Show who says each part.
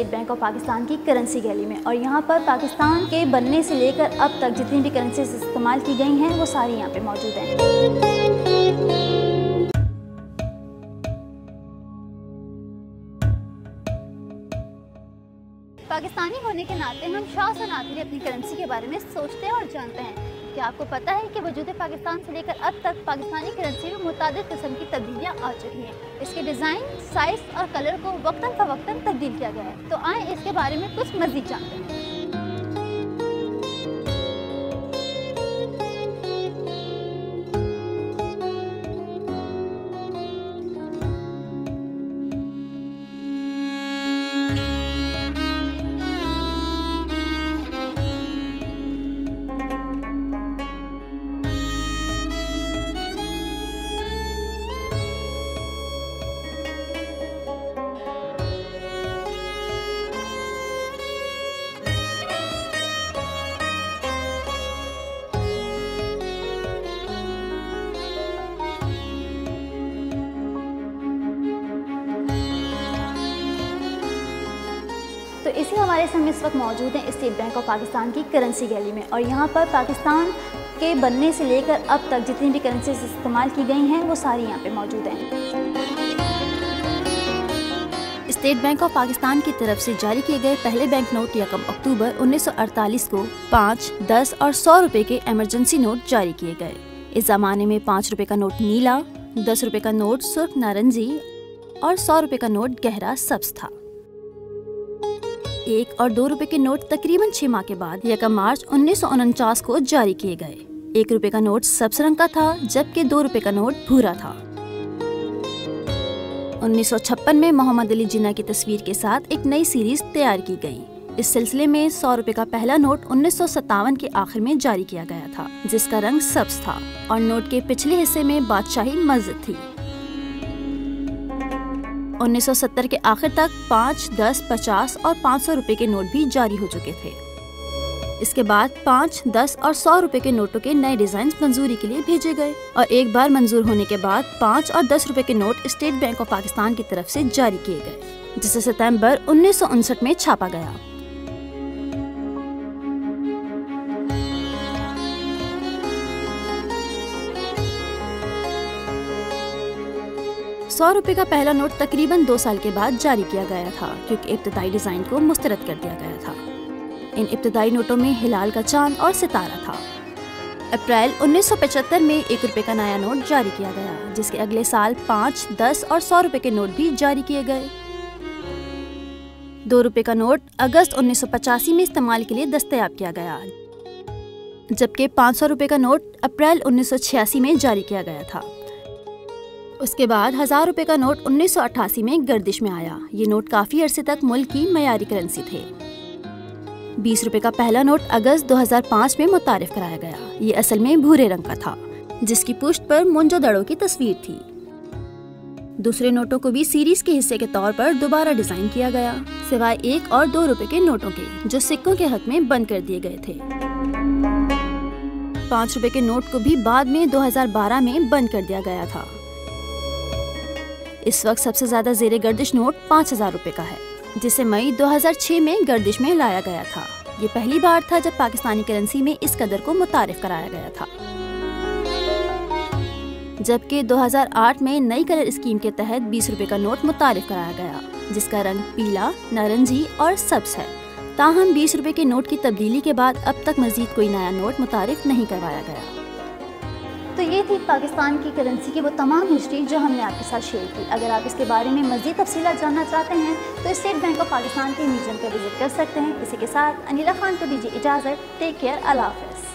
Speaker 1: State bank of Pakistan की currency gallery में, और यहाँ पर पाकिस्तान के बनने से लेकर अब तक जितनी भी करेंसीज इस्तेमाल की गई हैं वो सारी यहाँ पे मौजूद हैं। पाकिस्तानी होने के नाते हम शौक से नाते अपनी करेंसी के बारे में सोचते हैं और जानते हैं। क्या आपको पता है कि वजूद पाकिस्तान से लेकर अब तक पाकिस्तानी करेंसी में मुताबिक किस्म की तब्दीलियाँ आ चुकी हैं। इसके डिज़ाइन, साइज़ और कलर को वक्तन फ़वक्तन तब्दील किया गया है। तो आए इसके बारे में कुछ मज़ीद जानते हैं। तो इसी हमारे से हम इस वक्त मौजूद हैं स्टेट बैंक ऑफ पाकिस्तान की करेंसी गैलरी में, और यहाँ पर पाकिस्तान के बनने से लेकर अब तक जितनी भी करेंसीज इस्तेमाल की गई हैं वो सारी यहाँ पे मौजूद हैं। स्टेट बैंक ऑफ पाकिस्तान की तरफ से जारी किए गए पहले बैंक नोट 1 अक्टूबर 1948 को 5, 10 और 100 रुपए के इमरजेंसी नोट जारी किए गए। इस जमाने में 5 रुपए का नोट नीला, 10 रुपए का नोट सुर्ख नारंगी और 100 रुपए का नोट गहरा सब्ज था। 1 और 2 रुपए के नोट तकरीबन 6 माह के बाद 1 मार्च 1949 को जारी किए गए। 1 रुपए का नोट सब्ज रंग का था, जबकि 2 रुपए का नोट भूरा था। 1956 में मोहम्मद अली जिन्ना की तस्वीर के साथ एक नई सीरीज तैयार की गई। इस सिलसिले में 100 रुपए का पहला नोट 1957 के आखिर में जारी किया गया था, जिसका रंग सब्ज था और नोट के पिछले हिस्से में बादशाही मस्जिद थी। 1970 के आखिर तक 5, 10, 50 और 500 रुपए के नोट भी जारी हो चुके थे। इसके बाद 5, 10 और 100 रुपए के नोटों के नए डिजाइन मंजूरी के लिए भेजे गए, और एक बार मंजूर होने के बाद 5 और 10 रुपए के note state bank of Pakistan की तरफ से जारी किए गए, जिसे सितंबर 1959 में छापा गया। ₹100 रुपए का पहला नोट तकरीबन 2 साल के बाद जारी किया गया था, क्योंकि इब्तदाई डिजाइन को मुस्तरद कर दिया गया था। इन इब्तदाई नोटों में हिलाल का चांद और सितारा था। अप्रैल 1975 में 1 रुपए का नया नोट जारी किया गया, जिसके अगले साल 5, 10 और 100 रुपए के नोट भी जारी किए गए। 2 रुपए का नोट अगस्त 1985 में इस्तेमाल के लिए दस्तयाब किया गया, जबकि 500 रुपए का नोट अप्रैल 1986 में जारी किया गया था। उसके बाद 1000 रुपए का नोट 1988 में गर्दिश में आया। ये नोट काफी अरसे तक मुल्क की मयारी करेंसी थे। 20 रुपए का पहला नोट अगस्त 2005 में मुतारिफ कराया गया। ये असल में भूरे रंग का था, जिसकी पुष्ट पर मोंजोदड़ो की तस्वीर थी। दूसरे नोटों को भी सीरीज के हिस्से के तौर पर दोबारा डिजाइन किया गया, सिवाय 1 और 2 रुपए के नोटों के, जो सिक्कों के हक में बंद कर दिए गए थे। 5 रुपए के नोट को भी बाद में 2012 में बंद कर दिया गया था। इस वक्त सबसे ज्यादा जेरे गर्दिश नोट 5000 रुपए का है, जिसे मई 2006 में गर्दिश में लाया गया था। ये पहली बार था जब पाकिस्तानी करेंसी में इस कदर को मुतारिफ कराया गया था। जबकि 2008 में नई कलर स्कीम के तहत 20 रुपए का नोट मुतारिफ कराया गया, जिसका रंग पीला, नारंगी और सब्ज है। ताहम 20 रुपए के नोट की तब्दीली के बाद अब तक मजीद कोई नया नोट मुतारिफ नहीं करवाया गया। तो ये थी पाकिस्तान की करेंसी की वो तमाम हिस्ट्री जो हमने आपके साथ शेयर की। अगर आप इसके बारे में मज़ीद तफसीलात जानना चाहते हैं तो स्टेट बैंक ऑफ पाकिस्तान के म्यूजियम पर विजिट कर सकते हैं। इसी के साथ अनिला खान को दीजिए इजाज़त। टेक केयर, अल्लाह हाफ़िज़।